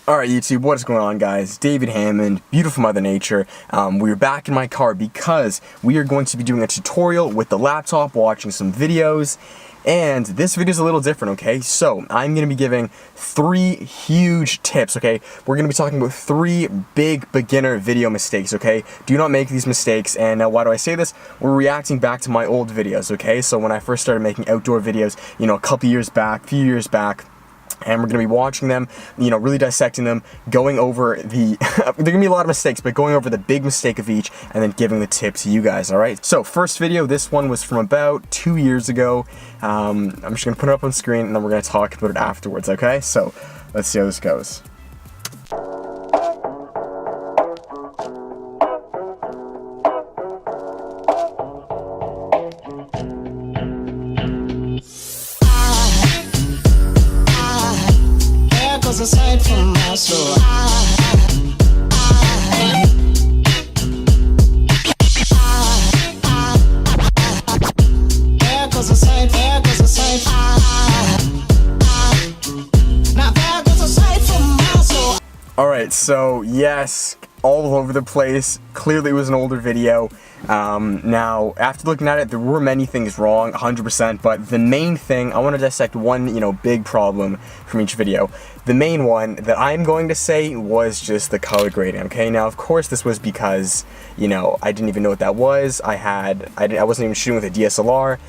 Alright YouTube, what is going on guys? David Hammond, beautiful Mother Nature. We're back in my car because we are going to be doing a tutorial with the laptop, watching some videos, and this video is a little different, okay? So, I'm going to be giving 3 huge tips, okay? We're going to be talking about 3 big beginner video mistakes, okay? Do not make these mistakes, and why do I say this? We're reacting back to my old videos, okay? So when I first started making outdoor videos, a few years back, and we're going to be watching them, really dissecting them, going over the, there are going to be a lot of mistakes, but going over the big mistake of each, and then giving the tip to you guys, alright? So, first video, this one was from about 2 years ago. I'm just going to put it up on screen, and then we're going to talk about it afterwards, okay? So, let's see how this goes. Aside from my soul, Alright, so yes, all over the place. Clearly it was an older video. Now, after looking at it, there were many things wrong, 100%, but the main thing, I want to dissect one, big problem from each video. The main one that I'm going to say was just the color grading, okay? Now, of course, this was because, I didn't even know what that was. I wasn't even shooting with a DSLR,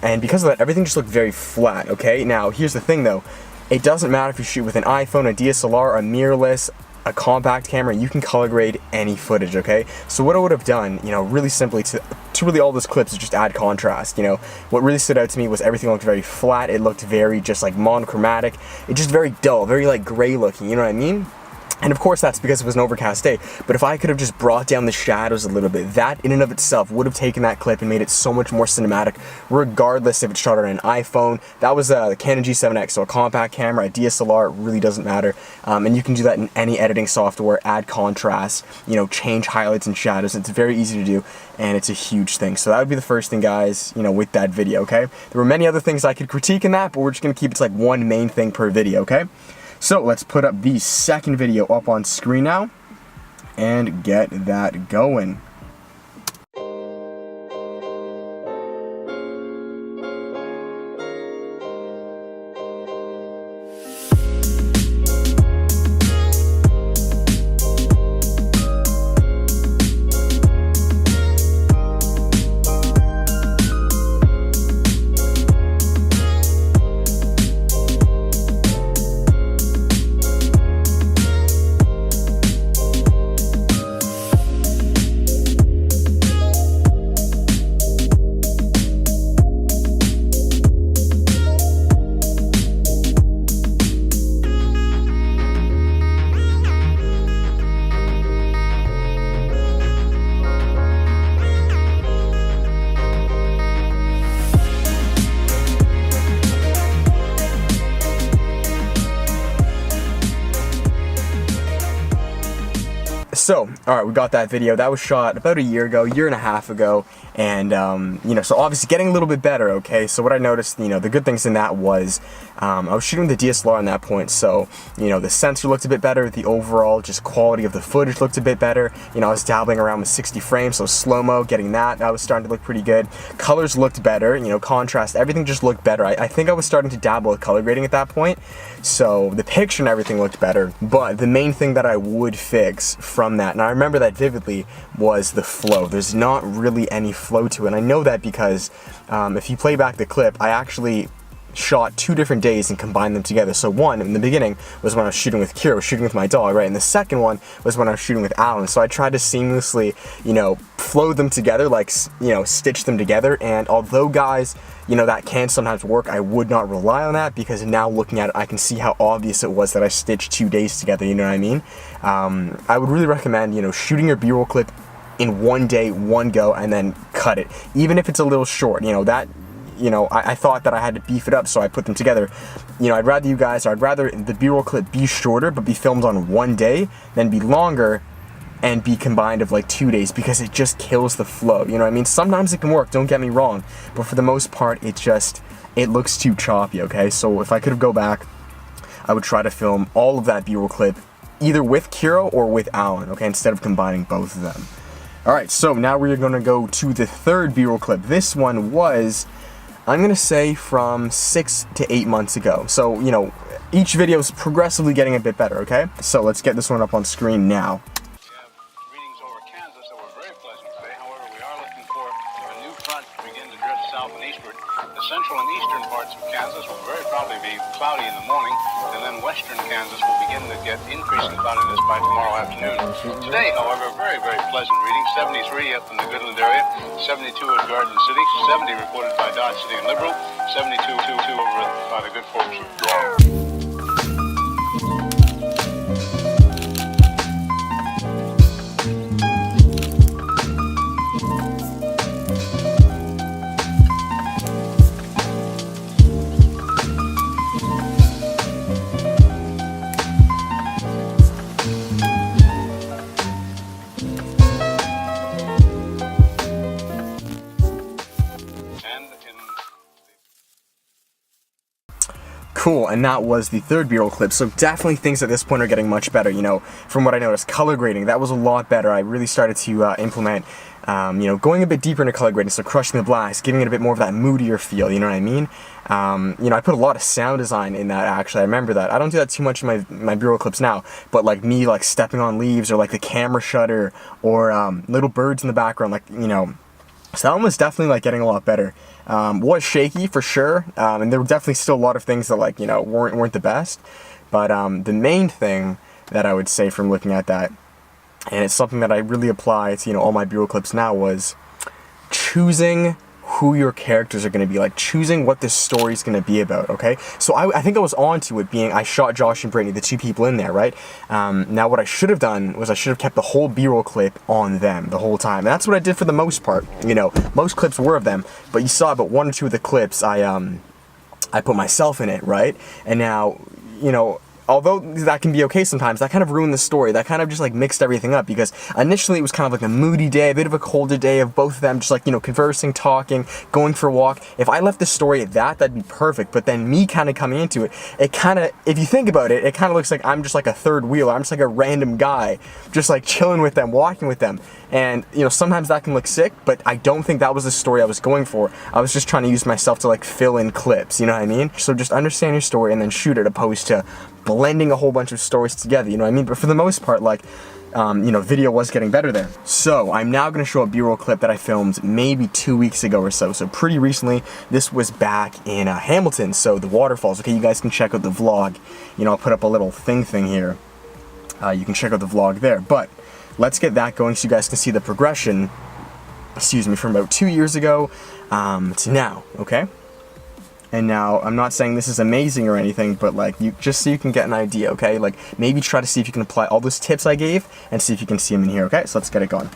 and because of that, everything just looked very flat, okay? Now, here's the thing, though. It doesn't matter if you shoot with an iPhone, a DSLR, a mirrorless, a compact camera, you can color grade any footage, okay? So what I would have done, really simply to really all those clips is just add contrast, What really stood out to me was everything looked very flat, it looked very just like monochromatic, it's just very dull, very like gray looking, you know what I mean? And of course that's because it was an overcast day, but if I could have just brought down the shadows a little bit, that in and of itself would have taken that clip and made it so much more cinematic, regardless if it's shot on an iPhone. That was the Canon G7X, so a compact camera, a DSLR, it really doesn't matter. And you can do that in any editing software, add contrast, change highlights and shadows. It's very easy to do, and it's a huge thing. So that would be the first thing, guys, with that video, okay? There were many other things I could critique in that, but we're just going to keep it to like one main thing per video, okay? So let's put up the second video up on screen now and get that going. So, alright, we got that video. That was shot about a year and a half ago, and, so obviously getting a little bit better, okay? So what I noticed, the good things in that was, I was shooting the DSLR on that point, so, the sensor looked a bit better, the overall just quality of the footage looked a bit better, I was dabbling around with 60 frames, so slow-mo, getting that was starting to look pretty good. Colors looked better, contrast, everything just looked better. I think I was starting to dabble with color grading at that point, so the picture and everything looked better, but the main thing that I would fix from that, and I remember that vividly, was the flow. There's not really any flow to it, and I know that because if you play back the clip, I actually shot 2 different days and combined them together. So one, in the beginning, was when I was shooting with Kira, I was shooting with my dog, right? And the second one was when I was shooting with Alan. So I tried to seamlessly, flow them together, like, stitch them together. And although, guys, that can sometimes work, I would not rely on that, because now looking at it, I can see how obvious it was that I stitched 2 days together, you know what I mean? I would really recommend, shooting your B-roll clip in one day, one go, and then cut it. Even if it's a little short, I thought that I had to beef it up, so I put them together. I'd rather the B-roll clip be shorter, but be filmed on one day, than be longer, and be combined of like 2 days, because it just kills the flow, you know what I mean? Sometimes it can work, don't get me wrong, but for the most part, it looks too choppy, okay? So if I could go back, I would try to film all of that B-roll clip either with Kiro or with Alan, okay, instead of combining both of them. Alright, so now we're going to go to the third B-roll clip. This one was, I'm going to say, from 6 to 8 months ago. So, you know, each video is progressively getting a bit better, okay? So let's get this one up on screen now. Readings over Kansas that were very pleasant today. However, we are looking for a new front to begin to drift south and eastward. The central and eastern parts of Kansas will very probably be cloudy in the morning, and then western Kansas will begin to get increasing cloudiness by tomorrow afternoon. Today, however, very, very pleasant reading. 73 up in the Goodland area, 72 at Garden City, 70 reported by Dodge City and Liberal, 72 over by the good folks of Dodge. Cool, and that was the third B-roll clip, so definitely things at this point are getting much better, you know, from what I noticed. Color grading, that was a lot better. I really started to implement, you know, going a bit deeper into color grading, so crushing the blacks, giving it a bit more of that moodier feel, you know what I mean? You know, I put a lot of sound design in that, actually. I remember that. I don't do that too much in my B-roll clips now, but like me, like stepping on leaves, or like the camera shutter, or little birds in the background, like, you know. So that one was definitely like getting a lot better. Was shaky for sure, and there were definitely still a lot of things that, like, you know, weren't the best. But the main thing that I would say from looking at that, and it's something that I really apply to, you know, all my B-roll clips now, was choosing who your characters are going to be, like choosing what this story is going to be about, okay? So I think I was onto it being, I shot Josh and Brittany, the two people in there, right? Now what I should have done was I should have kept the whole B-roll clip on them the whole time. And that's what I did for the most part, you know. Most clips were of them, but you saw about 1 or 2 of the clips, I put myself in it, right? And now, you know, although that can be okay sometimes, that kind of ruined the story. That kind of just like mixed everything up, because initially it was kind of like a moody day, a bit of a colder day of both of them just like, you know, conversing, talking, going for a walk. If I left the story at that, that'd be perfect. But then me kind of coming into it, it kind of, if you think about it, it kind of looks like I'm just like a third wheeler. I'm just like a random guy, just like chilling with them, walking with them. And, you know, sometimes that can look sick, but I don't think that was the story I was going for. I was just trying to use myself to like fill in clips, you know what I mean? So just understand your story and then shoot it, opposed to blending a whole bunch of stories together, you know what I mean? But for the most part, like, you know, video was getting better there. So I'm now going to show a B-roll clip that I filmed maybe 2 weeks ago or so. So pretty recently. This was back in Hamilton, so the waterfalls. Okay, you guys can check out the vlog. You know, I'll put up a little thing here. You can check out the vlog there. But let's get that going so you guys can see the progression, excuse me, from about 2 years ago to now, okay? And now, I'm not saying this is amazing or anything, but like, you just so you can get an idea, okay? Like, maybe try to see if you can apply all those tips I gave and see if you can see them in here, okay? So let's get it going.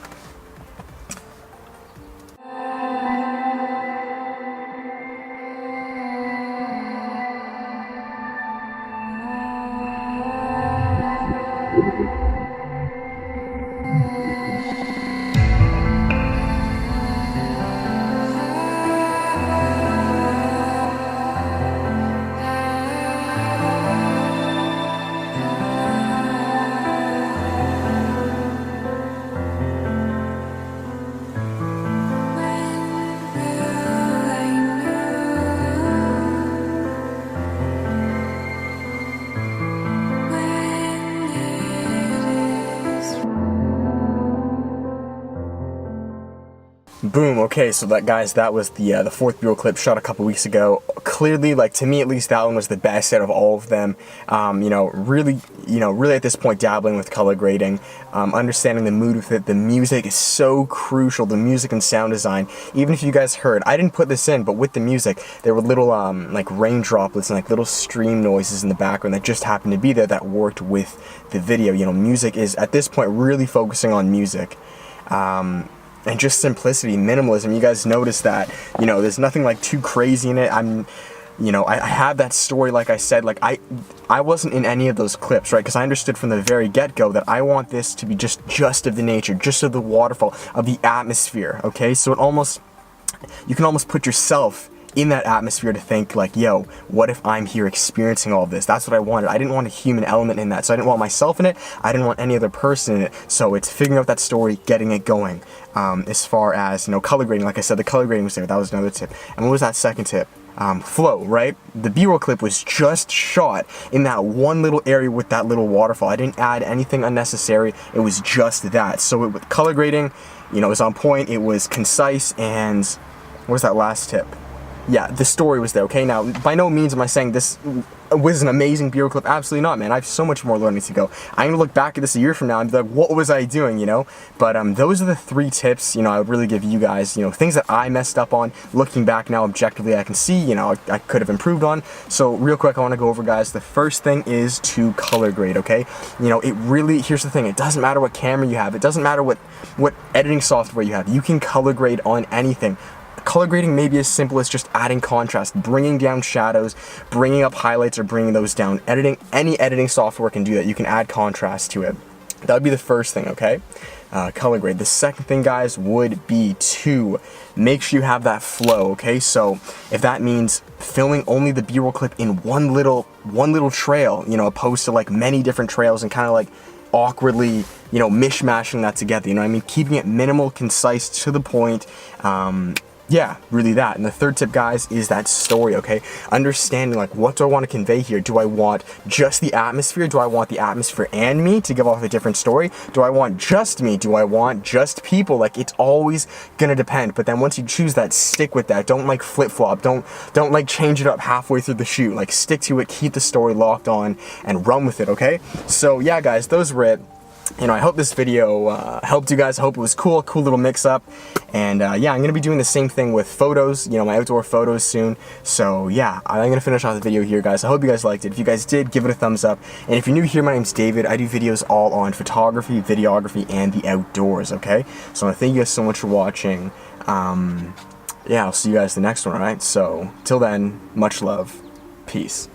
Boom, okay, so that, guys, that was the fourth B-roll clip shot a couple weeks ago. Clearly, like, to me at least, that one was the best out of all of them. You know, really at this point, dabbling with color grading, understanding the mood with it. The music is so crucial, the music and sound design. Even if you guys heard, I didn't put this in, but with the music, there were little, like, rain droplets and, like, little stream noises in the background that just happened to be there that worked with the video. You know, music is, at this point, really focusing on music. And just simplicity, minimalism. You guys notice that, you know, there's nothing like too crazy in it. You know, I have that story, like I said, like I wasn't in any of those clips, right? Because I understood from the very get-go that I want this to be just of the nature, just of the waterfall, of the atmosphere, okay? So it almost, you can almost put yourself in that atmosphere to think like, yo, what if I'm here experiencing all of this? That's what I wanted. I didn't want a human element in that, so I didn't want myself in it. I didn't want any other person in it. So it's figuring out that story, getting it going. As far as, you know, color grading, like I said, the color grading was there. That was another tip. And what was that second tip? Flow, right? The B-roll clip was just shot in that one little area with that little waterfall. I didn't add anything unnecessary. It was just that. So with color grading, you know, it was on point. It was concise. And what was that last tip? Yeah, the story was there, okay? Now, by no means am I saying this was an amazing B-roll clip. Absolutely not, man. I have so much more learning to go. I'm going to look back at this a year from now and be like, what was I doing, you know? But those are the 3 tips, you know, I would really give you guys, you know, things that I messed up on. Looking back now, objectively, I can see, you know, I could have improved on. So real quick, I want to go over, guys. The first thing is to color grade, okay? You know, it really, here's the thing. It doesn't matter what camera you have. It doesn't matter what editing software you have. You can color grade on anything. Color grading may be as simple as just adding contrast, bringing down shadows, bringing up highlights, or bringing those down. Any editing software can do that. You can add contrast to it. That would be the first thing, okay? Color grade. The second thing, guys, would be to make sure you have that flow, okay? So if that means filming only the B-roll clip in one little trail, you know, opposed to like many different trails and kind of like awkwardly, you know, mishmashing that together, you know what I mean? Keeping it minimal, concise, to the point. Yeah, really that. And the third tip, guys, is that story, okay? Understanding, like, what do I want to convey here? Do I want just the atmosphere? Do I want the atmosphere and me to give off a different story? Do I want just me? Do I want just people? Like, it's always gonna depend. But then once you choose that, stick with that. Don't, like, flip-flop. Don't like, change it up halfway through the shoot. Like, stick to it, keep the story locked on, and run with it, okay? So, yeah, guys, those were it. You know, I hope this video helped you guys. I hope it was cool little mix-up. And yeah, I'm going to be doing the same thing with photos, you know, my outdoor photos soon. So yeah, I'm going to finish off the video here, guys. I hope you guys liked it. If you guys did, give it a thumbs up. And if you're new here, my name's David. I do videos all on photography, videography, and the outdoors, okay? So I want to thank you guys so much for watching. Yeah, I'll see you guys the next one, alright? So, till then, much love. Peace.